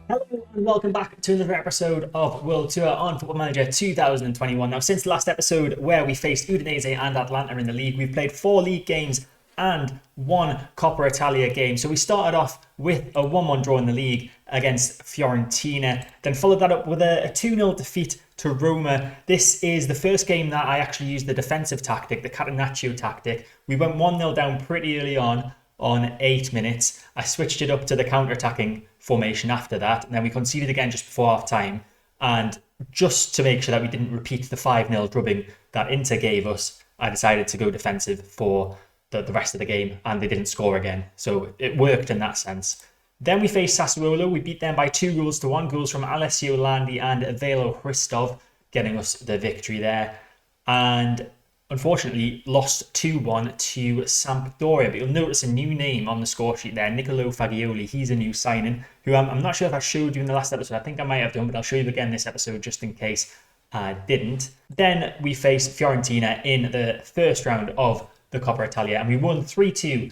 Hello and welcome back to another episode of World Tour on Football Manager 2021. Now, since the last episode where we faced Udinese and Atlanta in the league, we've played 4 league games and 1 Coppa Italia game. So we started off with a 1-1 draw in the league against Fiorentina, then followed that up with a 2-0 defeat to Roma. This is the first game that I actually used the defensive tactic, the Catenaccio tactic. We went 1-0 down pretty early on 8 minutes. I switched it up to the counter-attacking formation after that, and then we conceded again just before half time. And just to make sure that we didn't repeat the 5-0 drubbing that Inter gave us, I decided to go defensive for the rest of the game, and they didn't score again. So it worked in that sense. Then we faced Sassuolo. We beat them by 2-1 goals from Alessio Landi and Velo Hristov, getting us the victory there. And unfortunately, lost 2-1 to Sampdoria. But you'll notice a new name on the score sheet there, Niccolò Fagioli. He's a new signing, who I'm not sure if I showed you in the last episode. I think I might have done, but I'll show you again this episode just in case I didn't. Then we faced Fiorentina in the first round of the Coppa Italia, and we won 3-2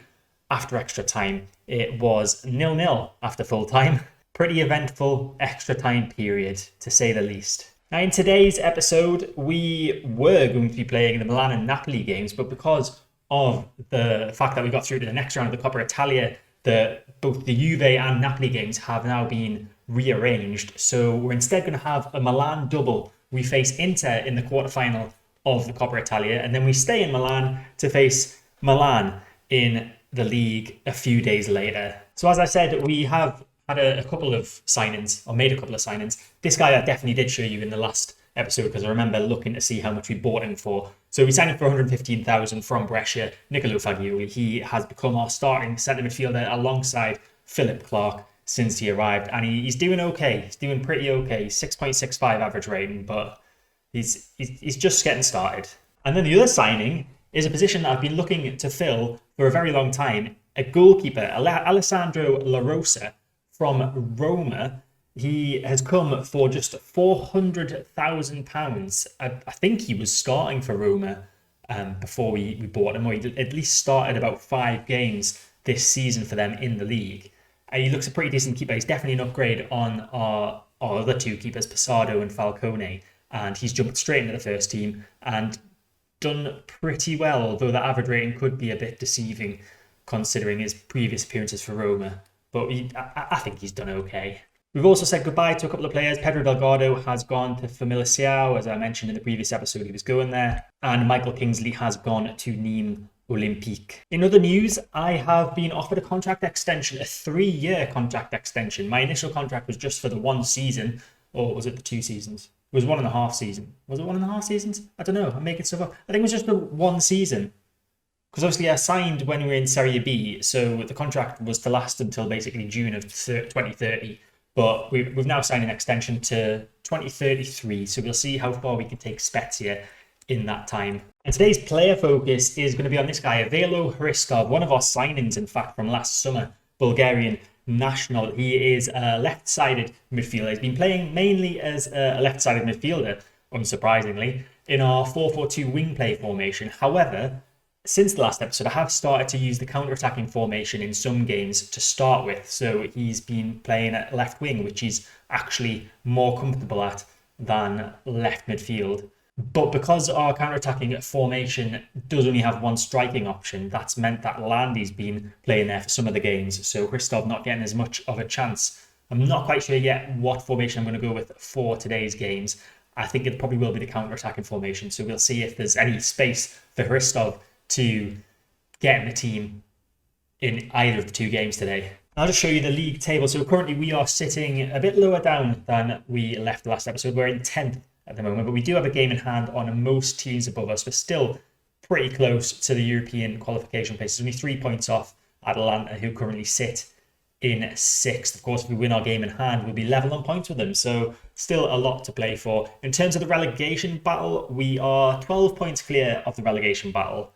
after extra time. It was 0-0 after full time. Pretty eventful extra time period, to say the least. Now, in today's episode, we were going to be playing the Milan and Napoli games, but because of the fact that we got through to the next round of the Coppa Italia, both the Juve and Napoli games have now been rearranged. So we're instead going to have a Milan double. We face Inter in the quarterfinal of the Coppa Italia, and then we stay in Milan to face Milan in the league a few days later. So as I said, we have had a couple of signings, or made a couple of signings. This guy I definitely did show you in the last episode, because I remember looking to see how much we bought him for. So we signed him for 115,000 from Brescia, Niccolò Fagioli. He has become our starting centre midfielder alongside Philip Clark since he arrived, and he's doing okay. He's doing pretty okay. 6.65 average rating, but he's just getting started. And then the other signing is a position that I've been looking to fill for a very long time. A goalkeeper, Alessandro La Rosa from Roma. He has come for just £400,000. I think he was starting for Roma before we bought him, or he at least started about 5 games this season for them in the league. He looks a pretty decent keeper. He's definitely an upgrade on our other 2 keepers, Passado and Falcone. And he's jumped straight into the first team and done pretty well, although the average rating could be a bit deceiving considering his previous appearances for Roma. But I think he's done okay. We've also said goodbye to a couple of players. Pedro Delgado has gone to Famalicão, as I mentioned in the previous episode, he was going there. And Michael Kingsley has gone to Nîmes Olympique. In other news, I have been offered a contract extension, a 3-year contract extension. My initial contract was just for the 1 season, or was it the 2 seasons? It was 1.5 seasons. Was it 1.5 seasons? I don't know. I'm making stuff up. I think it was just the 1 season. Because obviously I signed when we were in Serie B, so the contract was to last until basically June of 2030. But we've now signed an extension to 2033, so we'll see how far we can take Spezia in that time. And today's player focus is going to be on this guy, Velo Hristov, one of our signings, in fact, from last summer, Bulgarian national. He is a left-sided midfielder. He's been playing mainly as a left-sided midfielder, unsurprisingly, in our 4-4-2 wing play formation. However, since the last episode, I have started to use the counter-attacking formation in some games to start with. So he's been playing at left wing, which he's actually more comfortable at than left midfield. But because our counter-attacking formation does only have 1 striking option, that's meant that Landy's been playing there for some of the games. So Hristov not getting as much of a chance. I'm not quite sure yet what formation I'm going to go with for today's games. I think it probably will be the counter-attacking formation. So we'll see if there's any space for Hristov to get in the team in either of the 2 games today. I'll just show you the league table. So currently we are sitting a bit lower down than we left the last episode. We're in 10th at the moment, but we do have a game in hand on most teams above us. We're still pretty close to the European qualification places. Only 3 points off Atalanta, who currently sit in 6th. Of course, if we win our game in hand, we'll be level on points with them. So still a lot to play for. In terms of the relegation battle, we are 12 points clear of the relegation battle.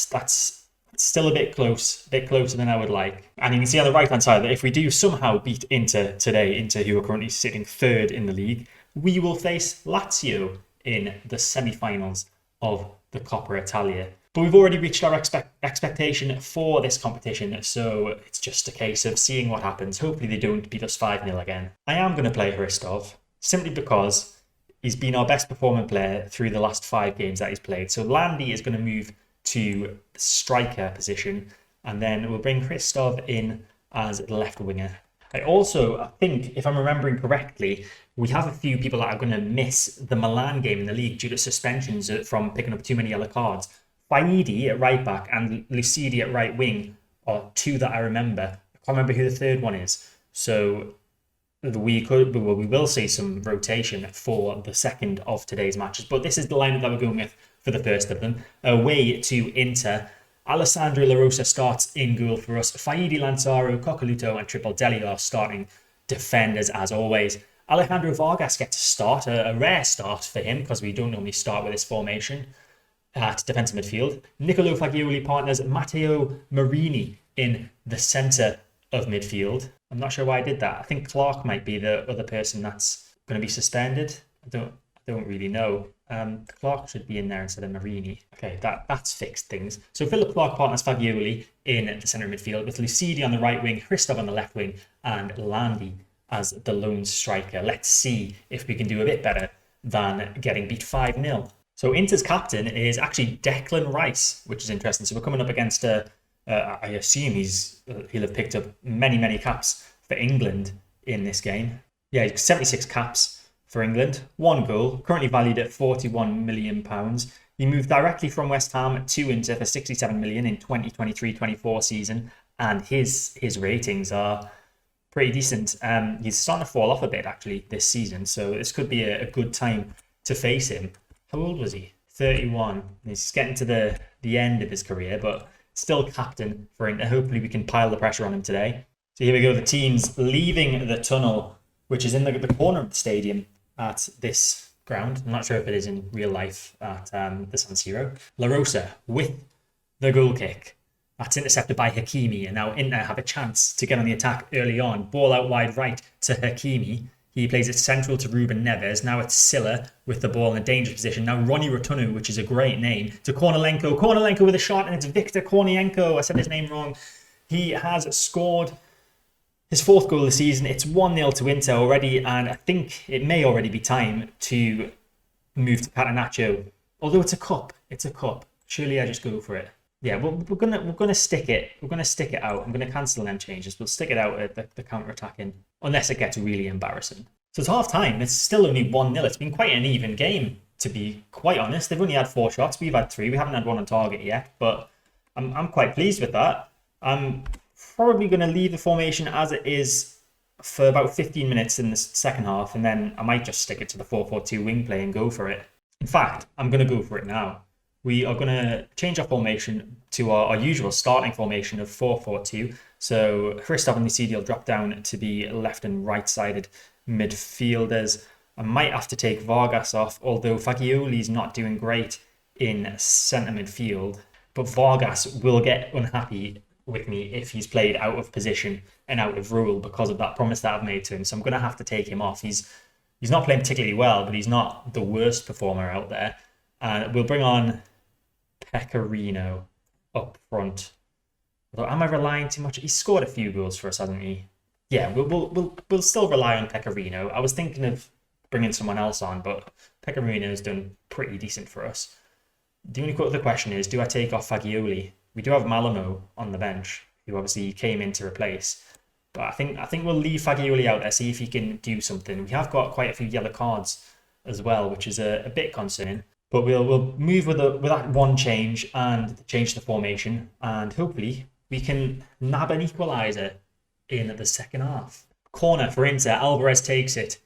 That's still a bit closer than I would like. And you can see on the right-hand side that if we do somehow beat Inter today, Inter who are currently sitting 3rd in the league, we will face Lazio in the semi-finals of the Coppa Italia. But we've already reached our expectation for this competition, so it's just a case of seeing what happens. Hopefully they don't beat us 5-0 again. I am going to play Hristov, simply because he's been our best performing player through the last 5 games that he's played. So Landy is going to move to the striker position, and then we'll bring Hristov in as the left winger. I think, if I'm remembering correctly, we have a few people that are going to miss the Milan game in the league due to suspensions from picking up too many yellow cards. Faidi at right back and Lucidi at right wing are 2 that I remember. I can't remember who the third one is. So we will see some rotation for the second of today's matches. But this is the lineup that we're going with for the first of them. Away to Inter, Alessandro La Rosa starts in goal for us. Faidi, Lazzaro, Cocoluto and Tribaldelli are starting defenders as always. Alejandro Vargas gets a start, a rare start for him because we don't normally start with this formation at defensive midfield. Niccolò Fagioli partners Matteo Marini in the centre of midfield. I'm not sure why I did that. I think Clark might be the other person that's going to be suspended. I don't really know. Clark should be in there instead of Marini. Okay, that's fixed things. So Philip Clark partners Fagioli in the centre of midfield with Lucidi on the right wing, Hristov on the left wing, and Landy as the lone striker. Let's see if we can do a bit better than getting beat 5-0. So Inter's captain is actually Declan Rice, which is interesting. So we're coming up against I assume he'll have picked up many caps for England in this game. Yeah, he's 76 caps for England, 1 goal, currently valued at £41 million. He moved directly from West Ham to Inter for 67 million in 2023-24 season, and his ratings are pretty decent. He's starting to fall off a bit actually this season, so this could be a good time to face him. How old was he? 31. He's getting to the end of his career, but still captain for Inter. Hopefully we can pile the pressure on him today. So here we go, the teams leaving the tunnel, which is in the corner of the stadium at this ground. I'm not sure if it is in real life at the San Siro. La Rosa with the goal kick. That's intercepted by Hakimi, and now Inter have a chance to get on the attack early on. Ball out wide right to Hakimi. He plays it central to Ruben Neves. Now it's Silla with the ball in a dangerous position. Now Ronnie Rotunu, which is a great name, to Kornienko. Kornienko with a shot, and it's Victor Kornienko. I said his name wrong. He has scored his 4th goal of the season. It's 1-0 to Inter already, and I think it may already be time to move to Catenaccio. Although it's a cup. Surely I just go for it. Yeah, we're gonna stick it. We're gonna stick it out. I'm gonna cancel them changes. We'll stick it out at the counter-attacking, unless it gets really embarrassing. So it's half time. It's still only 1-0. It's been quite an even game, to be quite honest. They've only had 4 shots. We've had 3. We haven't had one on target yet, but I'm quite pleased with that. I'm probably going to leave the formation as it is for about 15 minutes in the second half, and then I might just stick it to the 4-4-2 wing play and go for it. In fact, I'm going to go for it now. We are going to change our formation to our usual starting formation of 4-4-2. So Hristov and Lucidi will drop down to be left and right-sided midfielders. I might have to take Vargas off, although Fagioli's not doing great in centre midfield. But Vargas will get unhappy with me if he's played out of position and out of rule because of that promise that I've made to him. So I'm going to have to take him off. He's not playing particularly well, but he's not the worst performer out there. And we'll bring on Pecorino up front. Although, am I relying too much? He's scored a few goals for us, hasn't he? Yeah, we'll still rely on Pecorino. I was thinking of bringing someone else on, but Pecorino's done pretty decent for us. The only other question is, do I take off Fagioli? We do have Malamo on the bench, who obviously came in to replace. But I think we'll leave Fagioli out there, see if he can do something. We have got quite a few yellow cards as well, which is a bit concerning. But we'll move with that one change and change the formation, and hopefully we can nab an equaliser in the second half. Corner for Inter, Alvarez takes it,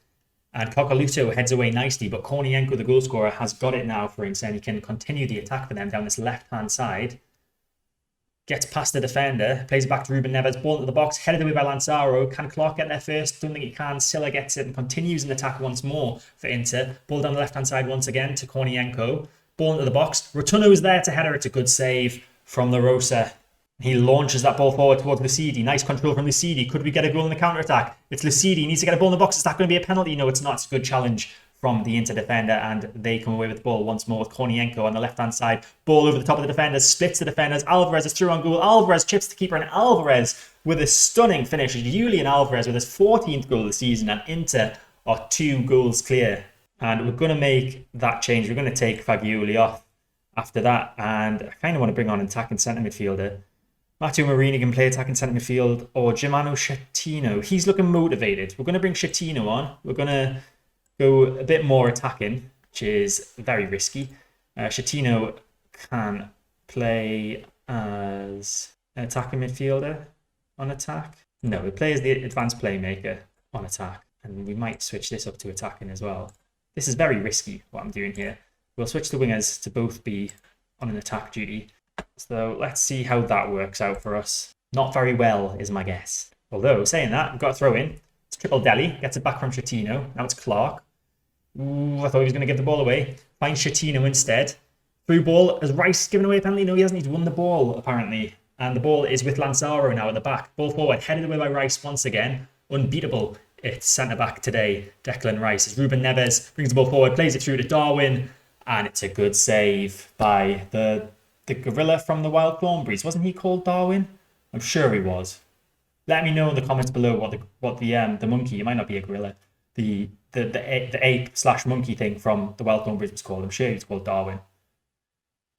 and Cocoluto heads away nicely, but Kornienko, the goal scorer, has got it now for Inter, and he can continue the attack for them down this left-hand side. Gets past the defender, plays it back to Ruben Neves, ball into the box, headed away by Lazzaro. Can Clark get there first? Don't think he can. Silla gets it and continues an attack once more for Inter. Ball down the left-hand side once again to Kornienko. Ball into the box. Rotuno is there to header. It's a good save from La Rosa. He launches that ball forward towards Lucidi. Nice control from Lucidi. Could we get a goal in the counter-attack? It's Lucidi. He needs to get a ball in the box. Is that going to be a penalty? No, it's not. It's a good challenge from the Inter defender, and they come away with the ball once more with Kornienko on the left-hand side. Ball over the top of the defenders, splits the defenders. Alvarez is through on goal. Alvarez chips the keeper, and Alvarez with a stunning finish. Julian Alvarez with his 14th goal of the season, and Inter are 2 goals clear. And we're going to make that change. We're going to take Fagioli off after that, and I kind of want to bring on an attacking centre midfielder. Matteo Marini can play attacking centre midfield, or Germano Schettino. He's looking motivated. We're going to bring Schettino on. We're going to go a bit more attacking, which is very risky. Schettino can play as an attacking midfielder on attack. No, he plays the advanced playmaker on attack, and we might switch this up to attacking as well. This is very risky, what I'm doing here. We'll switch the wingers to both be on an attack duty. So let's see how that works out for us. Not very well is my guess. Although, saying that, we've got a throw in. It's Triple Deli, gets it back from Schettino. Now it's Clark. Ooh, I thought he was going to give the ball away. Finds Schettino instead. Through ball. Has Rice given away a penalty? No, he hasn't. He's won the ball, apparently. And the ball is with Lanzaro now at the back. Ball forward, headed away by Rice once again. Unbeatable. It's centre-back today, Declan Rice. As Ruben Neves brings the ball forward, plays it through to Darwin. And it's a good save by the gorilla from the Wild Thornberrys. Wasn't he called Darwin? I'm sure he was. Let me know in the comments below what the monkey, it might not be a gorilla, the ape/monkey thing from the Wild Thornberrys was called. I'm sure it's called Darwin.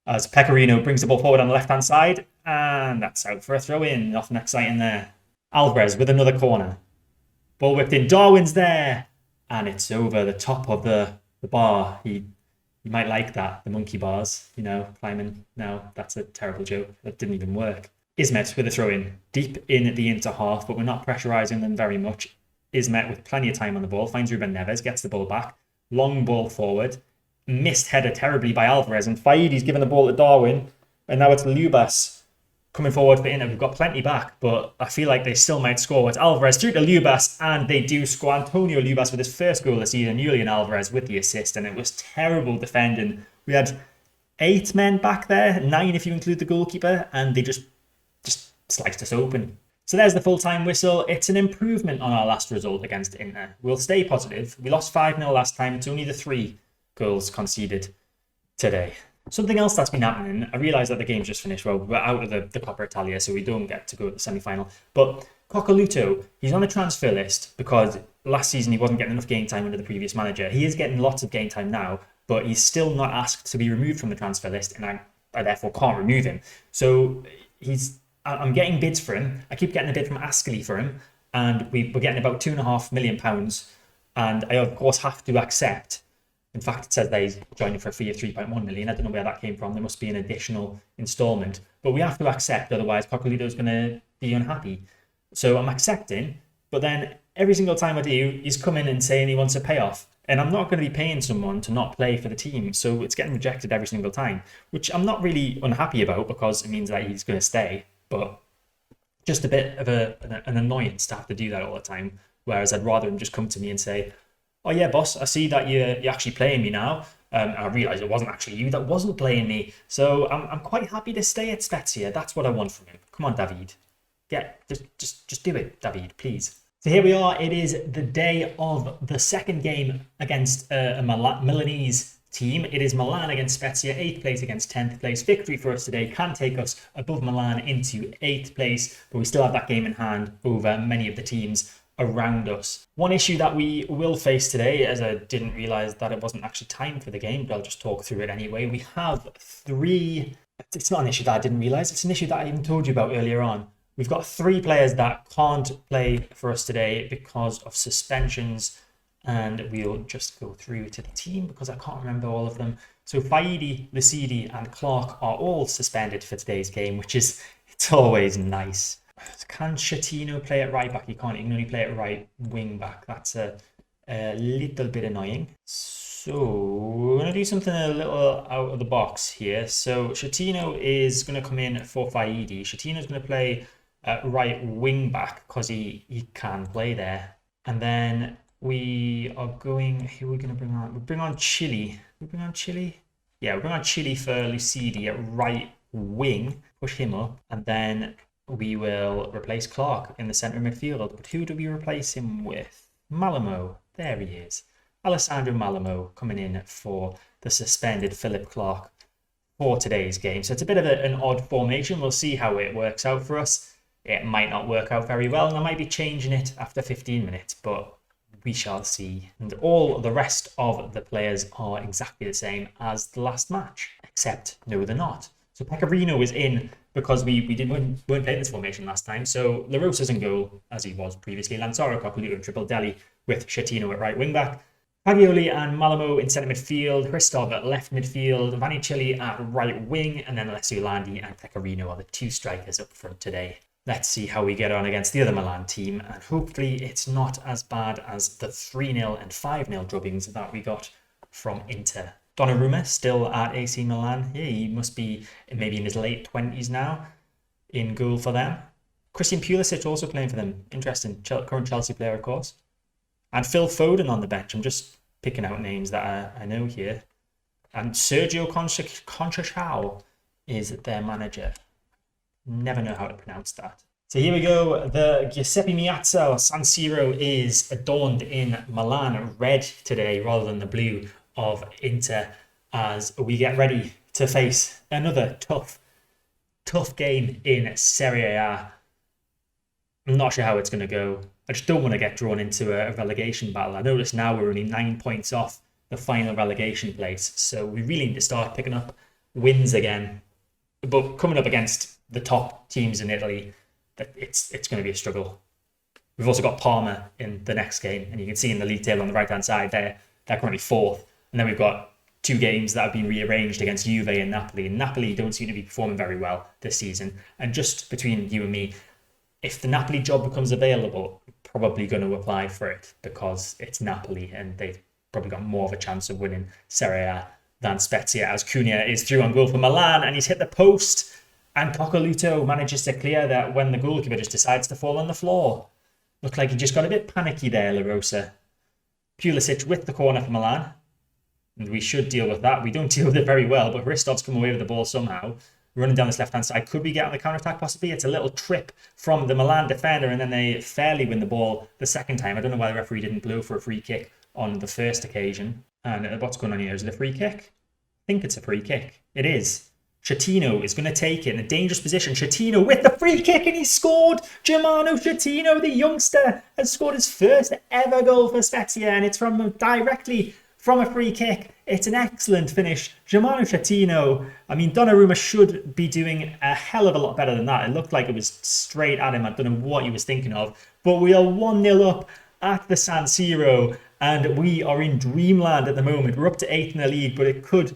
As Pecorino brings the ball forward on the left-hand side, and that's out for a throw-in. Nothing exciting there. Alvarez with another corner. Ball whipped in. Darwin's there, and it's over the top of the bar. You might like that, the monkey bars, climbing. No, that's a terrible joke. That didn't even work. Ismet with a throw-in, deep in the Inter half, but we're not pressurising them very much. Ismet with plenty of time on the ball, finds Ruben Neves, gets the ball back. Long ball forward. Missed header terribly by Alvarez, and Faidi's given the ball to Darwin, and now it's Lubas coming forward for Inter. We've got plenty back, but I feel like they still might score. It's Alvarez through to Lubas, and they do score. Antonio Lubas with his first goal of the season. Julian Alvarez with the assist, and it was terrible defending. We had 8 men back there, 9 if you include the goalkeeper, and they just sliced us open. So there's the full-time whistle. It's an improvement on our last result against Inter. We'll stay positive. We lost 5-0 last time. It's only the 3 goals conceded today. Something else that's been happening, I realise that the game's just finished. Well, we're out of the Coppa Italia, so we don't get to go to the semi-final. But Coccoluto, he's on the transfer list because last season he wasn't getting enough game time under the previous manager. He is getting lots of game time now, but he's still not asked to be removed from the transfer list, and I therefore can't remove him. So I'm getting bids for him. I keep getting a bid from Ascoli for him, and we're getting about £2.5 million. And I, of course, have to accept. In fact, it says that he's joining for a fee of 3.1 million. I don't know where that came from. There must be an additional instalment. But we have to accept, otherwise Coccoluto's going to be unhappy. So I'm accepting, but then every single time I do, he's coming and saying he wants a payoff. And I'm not going to be paying someone to not play for the team. So it's getting rejected every single time, which I'm not really unhappy about because it means that he's going to stay. But just a bit of an annoyance to have to do that all the time. Whereas I'd rather him just come to me and say, oh yeah, boss, I see that you're actually playing me now. And I realised it wasn't actually you that wasn't playing me. So I'm quite happy to stay at Spezia. That's what I want from him. Come on, David. Yeah, just do it, David, please. So here we are. It is the day of the second game against a Milanese team. It is Milan against Spezia, 8th place against 10th place. Victory for us today can take us above Milan into 8th place, but we still have that game in hand over many of the teams around us. One issue that we will face today, as I didn't realise that it wasn't actually time for the game, but I'll just talk through it anyway. We have 3... It's not an issue that I didn't realise, it's an issue that I even told you about earlier on. We've got 3 players that can't play for us today because of suspensions, and we'll just go through to the team because I can't remember all of them. So Faidi, Lucidi and Clark are all suspended for today's game, which is, it's always nice. Can Schettino play at right back? He can't. He can only play at right wing back. That's a little bit annoying. So we're going to do something a little out of the box here. So Schettino is going to come in for Faidi. Schettino is going to play at right wing back because he can play there. And then we are going... Who are we going to bring on? We'll bring on Chile. We bring on Chile? Yeah, we'll bring on Chile for Lucidi at right wing. Push him up. And then we will replace Clark in the centre midfield. But who do we replace him with? Malamo. There he is. Alessandro Malamo coming in for the suspended Philip Clark for today's game. So it's a bit of an odd formation. We'll see how it works out for us. It might not work out very well, and I might be changing it after 15 minutes, but we shall see. And all the rest of the players are exactly the same as the last match, except no, they're not. So Pecorino is in because we weren't playing this formation last time. So La Rosa's in goal, as he was previously. Lansaro, Coccoluto, and Triple Deli with Schettino at right wing back. Fagioli and Malamo in centre midfield. Hristov at left midfield. Vannicelli at right wing. And then Alessio Landi and Pecorino are the two strikers up front today. Let's see how we get on against the other Milan team. And hopefully it's not as bad as the 3-0 and 5-0 drubbings that we got from Inter. Donnarumma still at AC Milan. Yeah, he must be maybe in his late 20s now in goal for them. Christian Pulisic also playing for them. Interesting. Current Chelsea player, of course. And Phil Foden on the bench. I'm just picking out names that I know here. And Sergio Conceição is their manager. Never know how to pronounce that. So here we go. The Giuseppe Meazza San Siro is adorned in Milan red today rather than the blue of Inter as we get ready to face another tough game in Serie A. I'm not sure how it's going to go. I just don't want to get drawn into a relegation battle. I notice now we're only 9 points off the final relegation place, so we really need to start picking up wins again. But coming up against the top teams in Italy, it's going to be a struggle. We've also got Parma in the next game, and you can see in the league table on the right-hand side, they're currently 4th. And then we've got 2 games that have been rearranged against Juve and Napoli. And Napoli don't seem to be performing very well this season. And just between you and me, if the Napoli job becomes available, I'm probably going to apply for it because it's Napoli and they've probably got more of a chance of winning Serie A than Spezia, as Cunha is through on goal for Milan and he's hit the post. And Coccoluto manages to clear that when the goalkeeper just decides to fall on the floor. Looked like he just got a bit panicky there, La Rosa. Pulisic with the corner for Milan. And we should deal with that. We don't deal with it very well, but Hristov's come away with the ball somehow. Running down this left-hand side. Could we get on the counter-attack possibly? It's a little trip from the Milan defender, and then they fairly win the ball the second time. I don't know why the referee didn't blow for a free kick on the first occasion. And what's going on here? Is it a free kick? I think it's a free kick. It is. Schettino is going to take it in a dangerous position. Schettino with the free kick, and he scored. Germano Schettino, the youngster, has scored his first ever goal for Spezia, and it's directly from a free kick. It's an excellent finish. Germano Schettino. I mean, Donnarumma should be doing a hell of a lot better than that. It looked like it was straight at him. I don't know what he was thinking of. But we are 1-0 up at the San Siro. And we are in dreamland at the moment. We're up to 8th in the league. But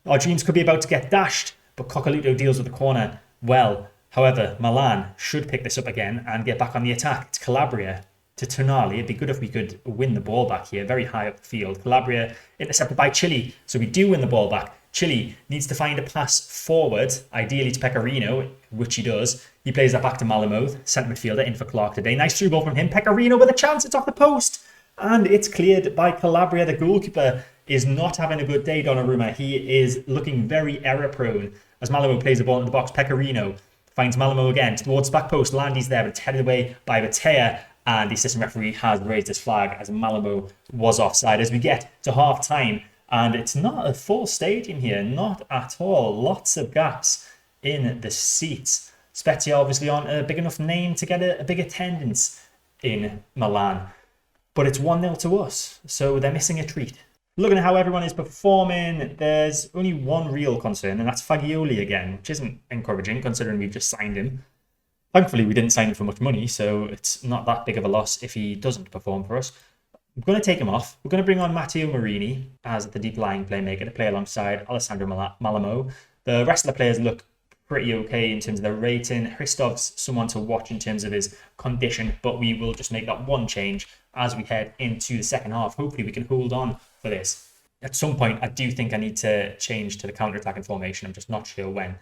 our dreams could be about to get dashed. But Coccoluto deals with the corner well. However, Milan should pick this up again and get back on the attack. It's Calabria to Tonali. It'd be good if we could win the ball back here, very high up the field. Calabria intercepted by Chile, so we do win the ball back. Chile needs to find a pass forward, ideally to Pecorino, which he does. He plays that back to Malamo, centre midfielder, in for Clark today. Nice through ball from him. Pecorino with a chance, it's off the post. And it's cleared by Calabria. The goalkeeper is not having a good day, Donnarumma. He is looking very error-prone as Malamo plays the ball in the box. Pecorino finds Malamo again towards back post. Landy's there, but it's headed away by Batea. And the assistant referee has raised his flag as Malamo was offside as we get to half time. And it's not a full stadium here, not at all. Lots of gaps in the seats. Spezia obviously aren't a big enough name to get a big attendance in Milan. But it's 1-0 to us, so they're missing a treat. Looking at how everyone is performing, there's only one real concern, and that's Fagioli again, which isn't encouraging considering we've just signed him. Thankfully, we didn't sign him for much money, so it's not that big of a loss if he doesn't perform for us. I'm going to take him off. We're going to bring on Matteo Marini as the deep-lying playmaker to play alongside Alessandro Malamo. The rest of the players look pretty okay in terms of their rating. Hristov's someone to watch in terms of his condition, but we will just make that one change as we head into the second half. Hopefully, we can hold on for this. At some point, I do think I need to change to the counter-attacking formation. I'm just not sure when.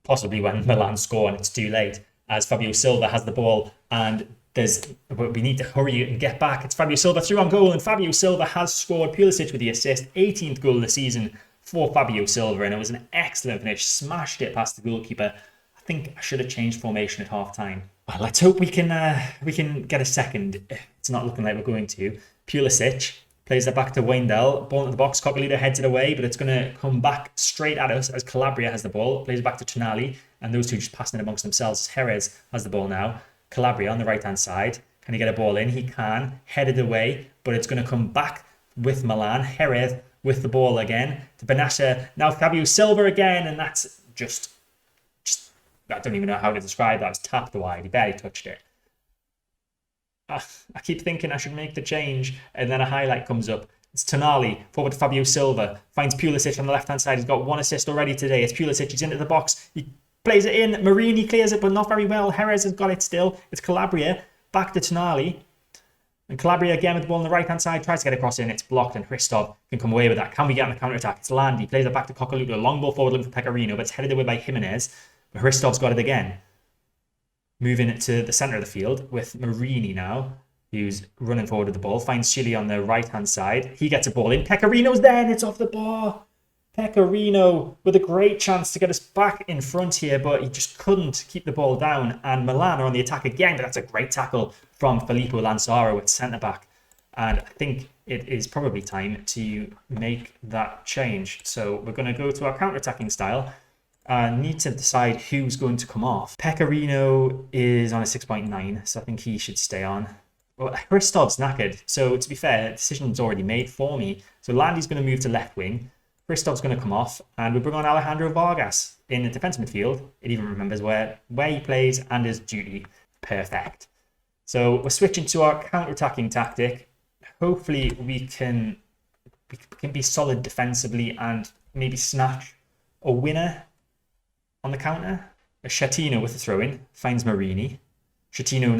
Possibly when Milan score and it's too late, as Fabio Silva has the ball and we need to hurry and get back. It's Fabio Silva through on goal, and Fabio Silva has scored. Pulisic with the assist, 18th goal of the season for Fabio Silva, and it was an excellent finish. Smashed it past the goalkeeper. I think I should have changed formation at half time. Well, let's hope we can get a second. It's not looking like we're going to. Pulisic plays it back to Wijndal. Ball into the box. Coquelito heads it away, but it's going to come back straight at us as Calabria has the ball. Plays it back to Tonali, and those two just passing it amongst themselves. Jerez has the ball now. Calabria on the right-hand side. Can he get a ball in? He can. Headed away, but it's going to come back with Milan. Jerez with the ball again to Benasha. Now Fabio Silva again, and that's just I don't even know how to describe that. It's tapped wide. He barely touched it. I keep thinking I should make the change, and then a highlight comes up. It's Tonali, forward to Fabio Silva. Finds Pulisic on the left-hand side. He's got one assist already today. It's Pulisic. He's into the box. He plays it in. Marini clears it, but not very well. Jerez has got it still. It's Calabria. Back to Tonali. And Calabria again with the ball on the right-hand side. Tries to get across in. It's blocked, and Hristov can come away with that. Can we get on the counter-attack? It's Landy. Plays it back to Coquelito. Long ball forward looking for Pecorino, but it's headed away by Jimenez. But Hristov's got it again. Moving it to the centre of the field with Marini now, who's running forward with the ball. Finds Chile on the right-hand side. He gets a ball in. Pecorino's there, and it's off the bar. Pecorino with a great chance to get us back in front here, but he just couldn't keep the ball down. And Milan are on the attack again, but that's a great tackle from Filippo Lansaro at centre-back. And I think it is probably time to make that change. So we're going to go to our counter-attacking style. Need to decide who's going to come off. Pecorino is on a 6.9, so I think he should stay on. Well, Hristov's knackered, so to be fair, the decision's already made for me. So Landy's going to move to left wing. Hristov's going to come off, and we bring on Alejandro Vargas in the defence midfield. It even remembers where he plays and his duty. Perfect. So we're switching to our counter-attacking tactic. Hopefully we can be solid defensively and maybe snatch a winner on the counter. Chatino with the throw-in finds Marini. Chatino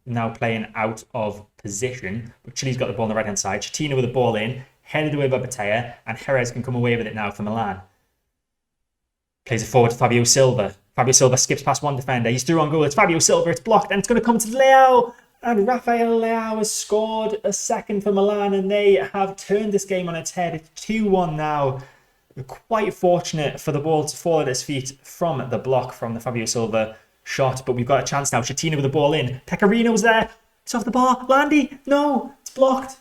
now playing out of position, but Chile's got the ball on the right-hand side. Chatino with the ball in, headed away by Batea, and Jerez can come away with it now for Milan. Plays it forward to Fabio Silva. Fabio Silva skips past one defender. He's through on goal. It's Fabio Silva. It's blocked, and it's going to come to Leao. And Rafael Leao has scored a second for Milan, and they have turned this game on its head. It's 2-1 now. We're quite fortunate for the ball to fall at his feet from the block from the Fabio Silva shot, but we've got a chance now. Chatino with the ball in. Pecorino's there. It's off the bar. Landy, no, it's blocked.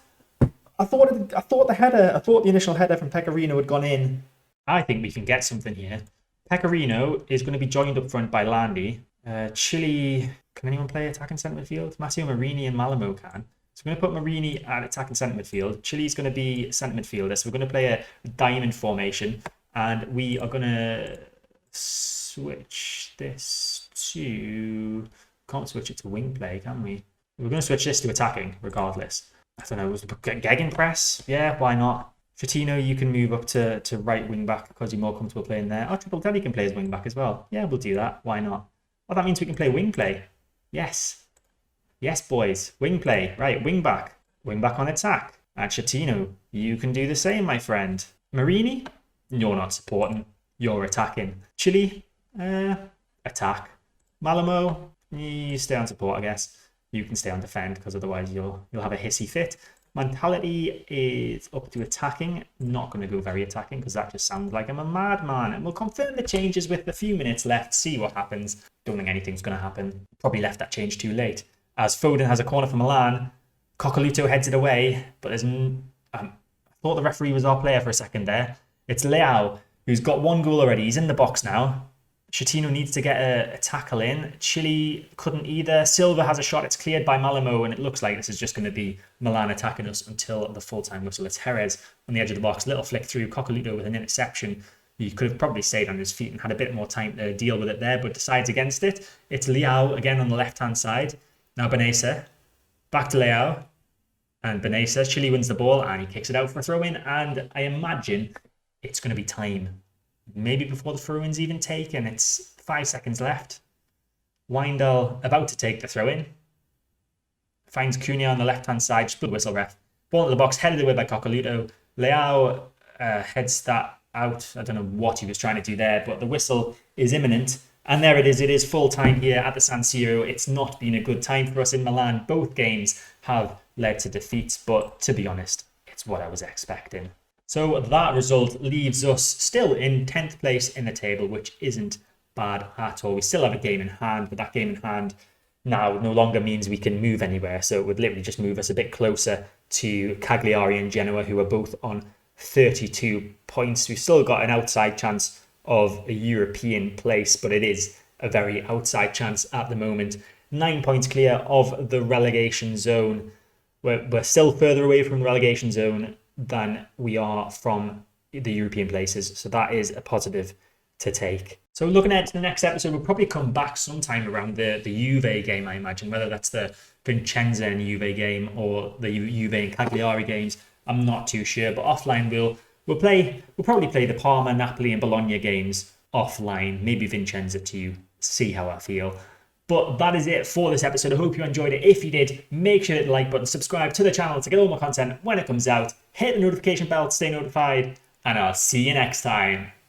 I thought the initial header from Pecorino had gone in. I think we can get something here. Pecorino is going to be joined up front by Landy. Chile, can anyone play attacking centre midfield? Matteo Marini and Malamo can. So we're going to put Marini at attacking centre midfield. Chile's going to be centre midfielder. So we're going to play a diamond formation. And we are going to switch this to... Can't switch it to wing play, can we? We're going to switch this to attacking, regardless. I don't know, gegenpress? Yeah, why not? Chatino, you can move up to right wing back because you're more comfortable playing there. Oh, Triple Teddy can play as wing back as well. Yeah, we'll do that. Why not? Oh, that means we can play wing play. Yes. Yes, boys. Wing play. Right, wing back. Wing back on attack. And Chatino, you can do the same, my friend. Marini, you're not supporting. You're attacking. Chile, attack. Malamo, you stay on support, I guess. You can stay on defend because otherwise you'll have a hissy fit. Mentality is up to attacking. Not going to go very attacking because that just sounds like I'm a madman. And we'll confirm the changes with a few minutes left. See what happens. Don't think anything's going to happen. Probably left that change too late. As Foden has a corner for Milan. Coquelito heads it away. But there's... I thought the referee was our player for a second there. It's Leao, who's got one goal already. He's in the box now. Chatino needs to get a tackle in. Chile couldn't either. Silva has a shot. It's cleared by Malamo, and it looks like this is just going to be Milan attacking us until the full-time whistle. It's Jerez on the edge of the box. Little flick through. Coquelito with an interception. He could have probably stayed on his feet and had a bit more time to deal with it there, but decides against it. It's Leao again on the left-hand side. Now Benesa. Back to Leao. And Benesa. Chile wins the ball, and he kicks it out for a throw-in, and I imagine it's going to be time. Maybe before the throw-in's even taken. It's 5 seconds left. Wijndal about to take the throw-in. Finds Cunha on the left-hand side. Just put the whistle, ref. Ball into the box, headed away by Coquelito. Leao heads that out. I don't know what he was trying to do there, but the whistle is imminent. And there it is. It is full time here at the San Siro. It's not been a good time for us in Milan. Both games have led to defeats, but to be honest, it's what I was expecting. So that result leaves us still in 10th place in the table, which isn't bad at all. We still have a game in hand, but that game in hand now no longer means we can move anywhere. So it would literally just move us a bit closer to Cagliari and Genoa, who are both on 32 points. We've still got an outside chance of a European place, but it is a very outside chance at the moment. 9 points clear of the relegation zone. We're still further away from the relegation zone than we are from the European places. So that is a positive to take. So looking ahead to the next episode, we'll probably come back sometime around the Juve game, I imagine, whether that's the Vincenza and Juve game or the Juve and Cagliari games. I'm not too sure, but offline we'll probably play the Parma, Napoli and Bologna games offline, maybe Vincenza too, see how I feel. But that is it for this episode. I hope you enjoyed it. If you did, make sure to hit the like button, subscribe to the channel to get all my content when it comes out, hit the notification bell to stay notified, and I'll see you next time.